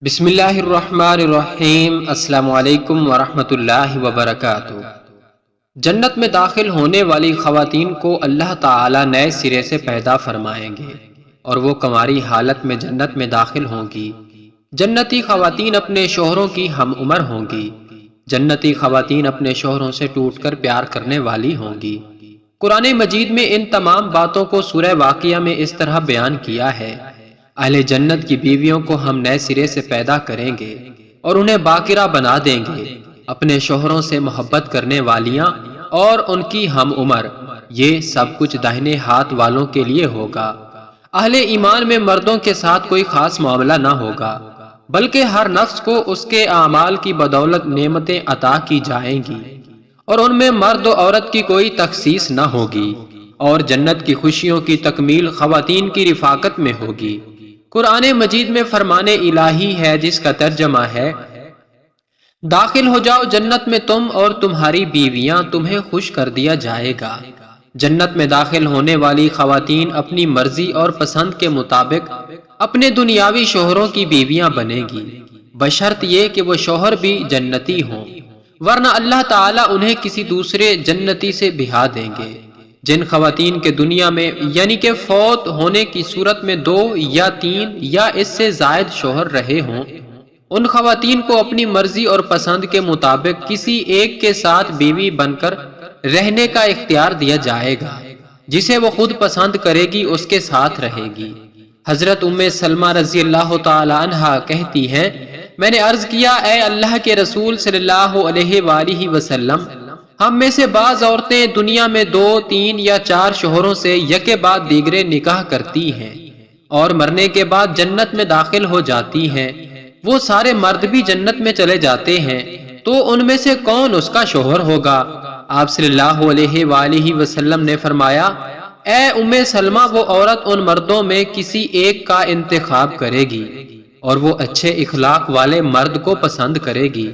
بسم اللہ الرحمن الرحیم۔ السلام علیکم ورحمۃ اللہ وبرکاتہ۔ جنت میں داخل ہونے والی خواتین کو اللہ تعالی نئے سرے سے پیدا فرمائیں گے اور وہ کنواری حالت میں جنت میں داخل ہوں گی۔ جنتی خواتین اپنے شوہروں کی ہم عمر ہوں گی۔ جنتی خواتین اپنے شوہروں سے ٹوٹ کر پیار کرنے والی ہوں گی۔ قرآن مجید میں ان تمام باتوں کو سورہ واقعہ میں اس طرح بیان کیا ہے: اہل جنت کی بیویوں کو ہم نئے سرے سے پیدا کریں گے اور انہیں باقرہ بنا دیں گے، اپنے شوہروں سے محبت کرنے والیاں اور ان کی ہم عمر۔ یہ سب کچھ داہنے ہاتھ والوں کے لیے ہوگا۔ اہل ایمان میں مردوں کے ساتھ کوئی خاص معاملہ نہ ہوگا، بلکہ ہر نفس کو اس کے اعمال کی بدولت نعمتیں عطا کی جائیں گی، اور ان میں مرد و عورت کی کوئی تخصیص نہ ہوگی، اور جنت کی خوشیوں کی تکمیل خواتین کی رفاقت میں ہوگی۔ قرآن مجید میں فرمان الہی ہے جس کا ترجمہ ہے: داخل ہو جاؤ جنت میں تم اور تمہاری بیویاں، تمہیں خوش کر دیا جائے گا۔ جنت میں داخل ہونے والی خواتین اپنی مرضی اور پسند کے مطابق اپنے دنیاوی شوہروں کی بیویاں بنے گی، بشرط یہ کہ وہ شوہر بھی جنتی ہوں، ورنہ اللہ تعالیٰ انہیں کسی دوسرے جنتی سے بہا دیں گے۔ جن خواتین کے دنیا میں یعنی کہ فوت ہونے کی صورت میں 2 یا 3 یا اس سے زائد شوہر رہے ہوں، ان خواتین کو اپنی مرضی اور پسند کے مطابق کسی ایک کے ساتھ بیوی بن کر رہنے کا اختیار دیا جائے گا، جسے وہ خود پسند کرے گی اس کے ساتھ رہے گی۔ حضرت ام سلمہ رضی اللہ تعالی عنہا کہتی ہیں: میں نے عرض کیا، اے اللہ کے رسول صلی اللہ علیہ وآلہ وسلم، ہم میں سے بعض عورتیں دنیا میں 2، 3 یا 4 شوہروں سے یکے بعد دیگرے نکاح کرتی ہیں اور مرنے کے بعد جنت میں داخل ہو جاتی ہیں۔ وہ سارے مرد بھی جنت میں چلے جاتے ہیں، تو ان میں سے کون اس کا شوہر ہوگا؟ آپ صلی اللہ علیہ وآلہ وسلم نے فرمایا: اے ام سلمہ، وہ عورت ان مردوں میں کسی ایک کا انتخاب کرے گی اور وہ اچھے اخلاق والے مرد کو پسند کرے گی۔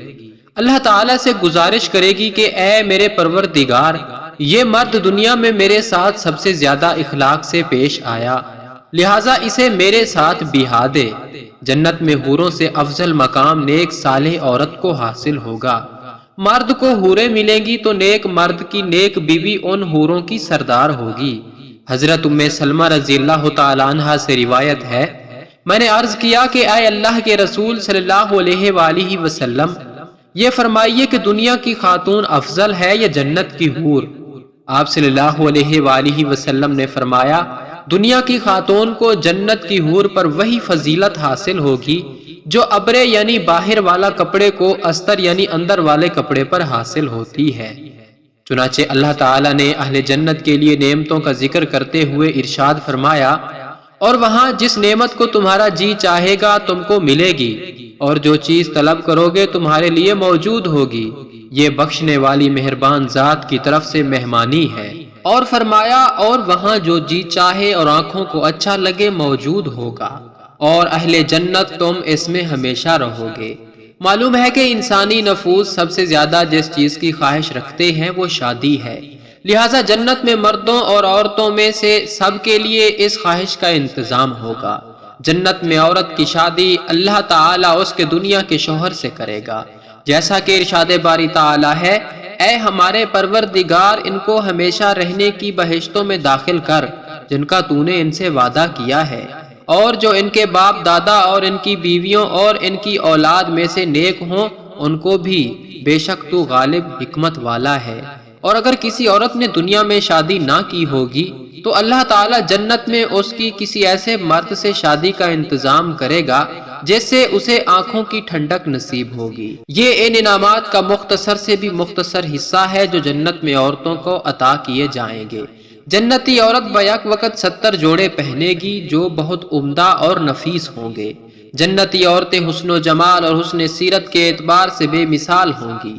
اللہ تعالیٰ سے گزارش کرے گی کہ اے میرے پروردگار، یہ مرد دنیا میں میرے ساتھ سب سے زیادہ اخلاق سے پیش آیا، لہٰذا اسے میرے ساتھ بہا دے۔ جنت میں حوروں سے افضل مقام نیک صالح عورت کو حاصل ہوگا۔ مرد کو حوریں ملیں گی تو نیک مرد کی نیک بیوی ان حوروں کی سردار ہوگی۔ حضرت ام سلمہ رضی اللہ تعالی عنہا سے روایت ہے: میں نے عرض کیا کہ اے اللہ کے رسول صلی اللہ علیہ وآلہ وسلم، یہ فرمائیے کہ دنیا کی خاتون افضل ہے یا جنت کی حور؟ آپ صلی اللہ علیہ وآلہ وسلم نے فرمایا: دنیا کی خاتون کو جنت کی حور پر وہی فضیلت حاصل ہوگی جو ابرے یعنی باہر والا کپڑے کو استر یعنی اندر والے کپڑے پر حاصل ہوتی ہے۔ چنانچہ اللہ تعالیٰ نے اہل جنت کے لیے نعمتوں کا ذکر کرتے ہوئے ارشاد فرمایا: اور وہاں جس نعمت کو تمہارا جی چاہے گا تم کو ملے گی، اور جو چیز طلب کرو گے تمہارے لیے موجود ہوگی، یہ بخشنے والی مہربان ذات کی طرف سے مہمانی ہے۔ اور فرمایا: اور وہاں جو جی چاہے اور آنکھوں کو اچھا لگے موجود ہوگا، اور اہل جنت تم اس میں ہمیشہ رہو گے۔ معلوم ہے کہ انسانی نفوس سب سے زیادہ جس چیز کی خواہش رکھتے ہیں وہ شادی ہے، لہٰذا جنت میں مردوں اور عورتوں میں سے سب کے لیے اس خواہش کا انتظام ہوگا۔ جنت میں عورت کی شادی اللہ تعالیٰ اس کے دنیا کے شوہر سے کرے گا، جیسا کہ ارشاد باری تعالیٰ ہے: اے ہمارے پروردگار، ان کو ہمیشہ رہنے کی بہشتوں میں داخل کر جن کا تو نے ان سے وعدہ کیا ہے، اور جو ان کے باپ دادا اور ان کی بیویوں اور ان کی اولاد میں سے نیک ہوں ان کو بھی، بے شک تو غالب حکمت والا ہے۔ اور اگر کسی عورت نے دنیا میں شادی نہ کی ہوگی تو اللہ تعالیٰ جنت میں اس کی کسی ایسے مرد سے شادی کا انتظام کرے گا جس سے اسے آنکھوں کی ٹھنڈک نصیب ہوگی۔ یہ ان انعامات کا مختصر سے بھی مختصر حصہ ہے جو جنت میں عورتوں کو عطا کیے جائیں گے۔ جنتی عورت بیک وقت 70 جوڑے پہنے گی جو بہت عمدہ اور نفیس ہوں گے۔ جنتی عورتیں حسن و جمال اور حسن سیرت کے اعتبار سے بے مثال ہوں گی۔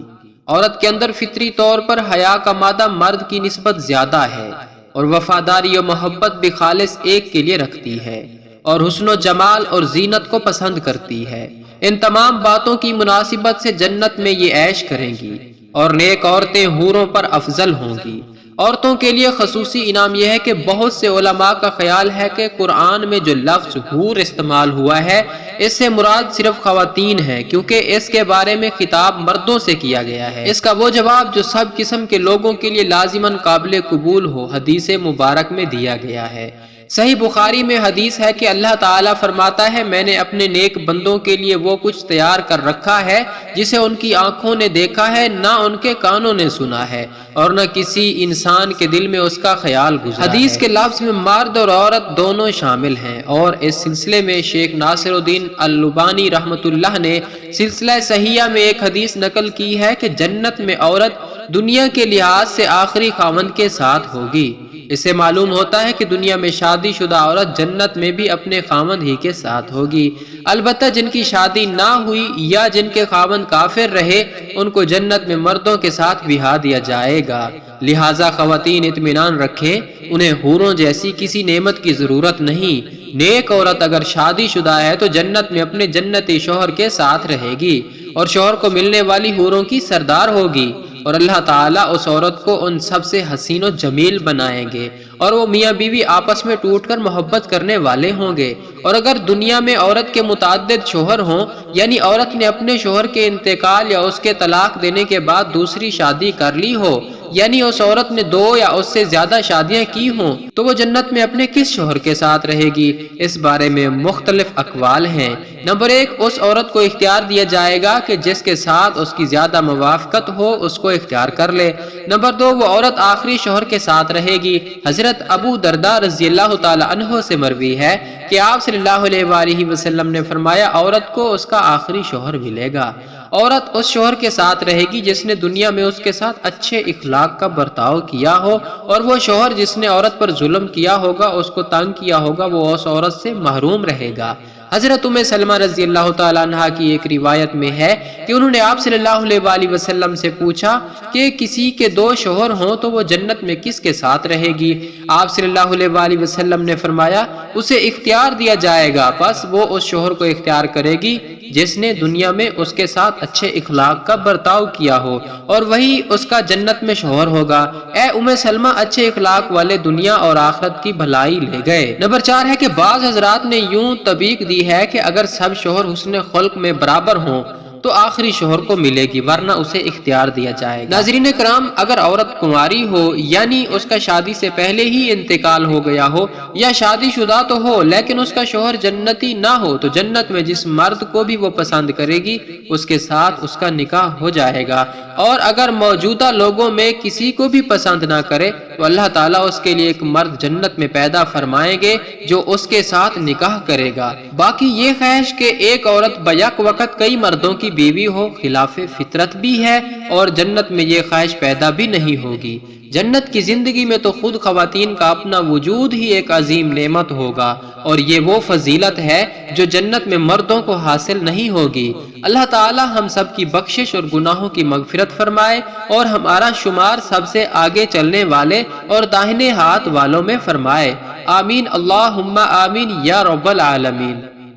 عورت کے اندر فطری طور پر حیا کا مادہ مرد کی نسبت زیادہ ہے، اور وفاداری و محبت بھی خالص ایک کے لیے رکھتی ہے، اور حسن و جمال اور زینت کو پسند کرتی ہے۔ ان تمام باتوں کی مناسبت سے جنت میں یہ عیش کریں گی، اور نیک عورتیں حوروں پر افضل ہوں گی، عورتوں کے لیے خصوصی انعام یہ ہے کہ بہت سے علماء کا خیال ہے کہ قرآن میں جو لفظ حور استعمال ہوا ہے اس سے مراد صرف خواتین ہے، کیونکہ اس کے بارے میں خطاب مردوں سے کیا گیا ہے۔ اس کا وہ جواب جو سب قسم کے لوگوں کے لیے لازماً قابل قبول ہو حدیث مبارک میں دیا گیا ہے۔ صحیح بخاری میں حدیث ہے کہ اللہ تعالیٰ فرماتا ہے، میں نے اپنے نیک بندوں کے لیے وہ کچھ تیار کر رکھا ہے جسے ان کی آنکھوں نے دیکھا ہے، نہ ان کے کانوں نے سنا ہے، اور نہ کسی انسان کے دل میں اس کا خیال گزرا ہے۔ حدیث کے لفظ میں مرد اور عورت دونوں شامل ہیں، اور اس سلسلے میں شیخ ناصر الدین الالبانی رحمۃ اللہ نے سلسلہ صحیحہ میں ایک حدیث نقل کی ہے کہ جنت میں عورت دنیا کے لحاظ سے آخری خاوند کے ساتھ ہوگی۔ اس سے معلوم ہوتا ہے کہ دنیا میں شادی شدہ عورت جنت میں بھی اپنے خاوند ہی کے ساتھ ہوگی، البتہ جن کی شادی نہ ہوئی یا جن کے خاوند کافر رہے ان کو جنت میں مردوں کے ساتھ بہا دیا جائے گا۔ لہٰذا خواتین اطمینان رکھیں، انہیں حوروں جیسی کسی نعمت کی ضرورت نہیں۔ نیک عورت اگر شادی شدہ ہے تو جنت میں اپنے جنتی شوہر کے ساتھ رہے گی اور شوہر کو ملنے والی حوروں کی سردار ہوگی، اور اللہ تعالیٰ اس عورت کو ان سب سے حسین و جمیل بنائیں گے، اور وہ میاں بیوی آپس میں ٹوٹ کر محبت کرنے والے ہوں گے۔ اور اگر دنیا میں عورت کے متعدد شوہر ہوں، یعنی عورت نے اپنے شوہر کے انتقال یا اس کے طلاق دینے کے بعد دوسری شادی کر لی ہو، یعنی اس عورت نے 2 یا اس سے زیادہ شادیاں کی ہوں، تو وہ جنت میں اپنے کس شوہر کے ساتھ رہے گی؟ اس بارے میں مختلف اقوال ہیں۔ نمبر 1، اس عورت کو اختیار دیا جائے گا کہ جس کے ساتھ اس کی زیادہ موافقت ہو اس کو اختیار کر لے۔ نمبر 2، وہ عورت آخری شوہر کے ساتھ رہے گی۔ حضرت ابو درداء رضی اللہ تعالی عنہ سے مروی ہے کہ آپ صلی اللہ علیہ وآلہ وسلم نے فرمایا، عورت کو اس کا آخری شوہر ملے گا۔ عورت اس شوہر کے ساتھ رہے گی جس نے دنیا میں اس کے ساتھ اچھے اخلاق کا برتاؤ کیا ہو، اور وہ شوہر جس نے عورت پر ظلم کیا ہوگا، اس کو تنگ کیا ہوگا، وہ اس عورت سے محروم رہے گا۔ حضرت ام سلمہ رضی اللہ تعالیٰ عنہ کی ایک روایت میں ہے کہ انہوں نے آپ صلی اللہ علیہ وآلہ وسلم سے پوچھا کہ کسی کے 2 شوہر ہوں تو وہ جنت میں کس کے ساتھ رہے گی؟ آپ صلی اللہ علیہ وآلہ وسلم نے فرمایا، اسے اختیار دیا جائے گا، پس وہ اس شوہر کو اختیار کرے گی جس نے دنیا میں اس کے ساتھ اچھے اخلاق کا برتاؤ کیا ہو، اور وہی اس کا جنت میں شوہر ہوگا۔ اے ام سلمہ، اچھے اخلاق والے دنیا اور آخرت کی بھلائی لے گئے۔ نمبر 4 ہے کہ بعض حضرات نے یوں تبیق دی ہے کہ اگر سب شوہر حسن خلق میں برابر ہوں تو آخری شوہر کو ملے گی، ورنہ اسے اختیار دیا جائے گا۔ ناظرین کرام، اگر عورت کنواری ہو، یعنی اس کا شادی سے پہلے ہی انتقال ہو گیا ہو، یا شادی شدہ تو ہو لیکن اس کا شوہر جنتی نہ ہو، تو جنت میں جس مرد کو بھی وہ پسند کرے گی اس کے ساتھ اس کا نکاح ہو جائے گا، اور اگر موجودہ لوگوں میں کسی کو بھی پسند نہ کرے تو اللہ تعالیٰ اس کے لیے ایک مرد جنت میں پیدا فرمائیں گے جو اس کے ساتھ نکاح کرے گا۔ باقی یہ خواہش کہ ایک عورت بیک وقت کئی مردوں کی بیوی ہو خلاف فطرت بھی ہے، اور جنت میں یہ خواہش پیدا بھی نہیں ہوگی۔ جنت کی زندگی میں تو خود خواتین کا اپنا وجود ہی ایک عظیم نعمت ہوگا، اور یہ وہ فضیلت ہے جو جنت میں مردوں کو حاصل نہیں ہوگی۔ اللہ تعالی ہم سب کی بخشش اور گناہوں کی مغفرت فرمائے، اور ہمارا شمار سب سے آگے چلنے والے اور داہنے ہاتھ والوں میں فرمائے۔ آمین، اللہم آمین یا رب العالمین۔